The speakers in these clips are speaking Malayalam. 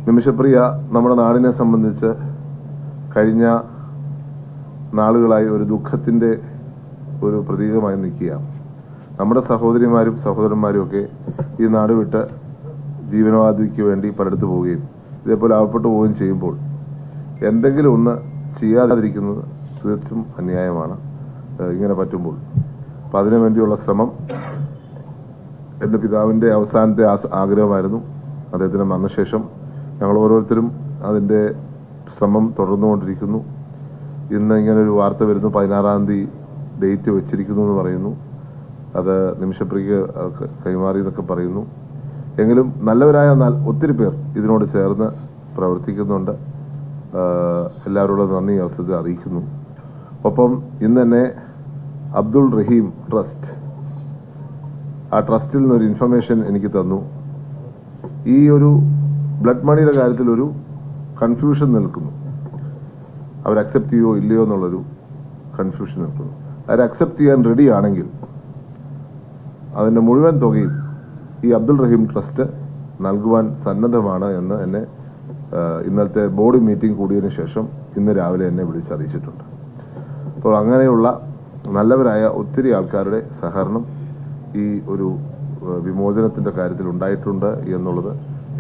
നിമിഷപ്രിയ നമ്മുടെ നാടിനെ സംബന്ധിച്ച് കഴിഞ്ഞ നാളുകളായി ഒരു ദുഃഖത്തിന്റെ ഒരു പ്രതീകമായി നിൽക്കുകയാണ്. നമ്മുടെ സഹോദരിമാരും സഹോദരന്മാരും ഒക്കെ ഈ നാട് വിട്ട് ജീവനോപാധിക്ക് വേണ്ടി പലയിടത്ത് പോവുകയും ഇതേപോലെ ആവപ്പെട്ടു പോവുകയും ചെയ്യുമ്പോൾ എന്തെങ്കിലും ഒന്ന് ചെയ്യാതിരിക്കുന്നത് തീർച്ചും അന്യായമാണ്. ഇങ്ങനെ പറ്റുമ്പോൾ അപ്പം അതിനുവേണ്ടിയുള്ള ശ്രമം എൻ്റെ പിതാവിൻ്റെ അവസാനത്തെ ആഗ്രഹമായിരുന്നു. അദ്ദേഹത്തിന് മരണശേഷം ഞങ്ങൾ ഓരോരുത്തരും അതിൻ്റെ ശ്രമം തുടർന്നുകൊണ്ടിരിക്കുന്നു. ഇന്ന് ഇങ്ങനൊരു വാർത്ത വരുന്നു, 16-ാം തീയതി ഡേറ്റ് വെച്ചിരിക്കുന്നു എന്ന് പറയുന്നു. അത് നിമിഷപ്രിയക്ക് കൈമാറി എന്നൊക്കെ പറയുന്നു. എങ്കിലും നല്ലവരായ ഒത്തിരി പേർ ഇതിനോട് ചേർന്ന് പ്രവർത്തിക്കുന്നുണ്ട്. എല്ലാവരോടും നന്ദി അവസരത്തിൽ അറിയിക്കുന്നു. ഒപ്പം ഇന്ന് തന്നെ അബ്ദുൾ റഹീം ട്രസ്റ്റ്, ആ ട്രസ്റ്റിൽ നിന്നൊരു ഇൻഫർമേഷൻ എനിക്ക് തന്നു. ഈ ഒരു ബ്ലഡ് മണിയുടെ കാര്യത്തിൽ ഒരു കൺഫ്യൂഷൻ നിൽക്കുന്നു. അവർ അക്സെപ്റ്റ് ചെയ്യുമോ ഇല്ലയോ എന്നുള്ളൊരു കൺഫ്യൂഷൻ നിൽക്കുന്നു. അവർ അക്സെപ്റ്റ് ചെയ്യാൻ റെഡി ആണെങ്കിൽ അതിന്റെ മുഴുവൻ തുകയും ഈ അബ്ദുൾ റഹീം ട്രസ്റ്റ് നൽകുവാൻ സന്നദ്ധമാണ് എന്ന് എന്നെ ഇന്നലത്തെ ബോർഡ് മീറ്റിംഗ് കൂടിയതിനു ശേഷം ഇന്ന് രാവിലെ എന്നെ വിളിച്ചറിയിച്ചിട്ടുണ്ട്. അപ്പോൾ അങ്ങനെയുള്ള നല്ലവരായ ഒത്തിരി ആൾക്കാരുടെ സഹകരണം ഈ ഒരു വിമോചനത്തിന്റെ കാര്യത്തിൽ ഉണ്ടായിട്ടുണ്ട് എന്നുള്ളത്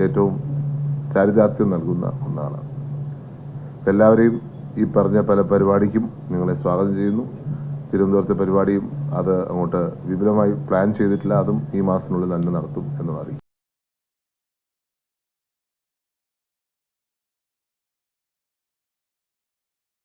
ഏറ്റവും ചാരിതാർത്ഥ്യം നൽകുന്ന ഒന്നാണ്. എല്ലാവരെയും ഈ പറഞ്ഞ പല പരിപാടിക്കും നിങ്ങളെ സ്വാഗതം ചെയ്യുന്നു. തിരുവനന്തപുരത്തെ പരിപാടിയും അത് അങ്ങോട്ട് വിപുലമായി പ്ലാൻ ചെയ്തിട്ടില്ല. അതും ഈ മാസത്തിനുള്ളിൽ തന്നെ നടത്തും എന്ന് അറിയിക്കും.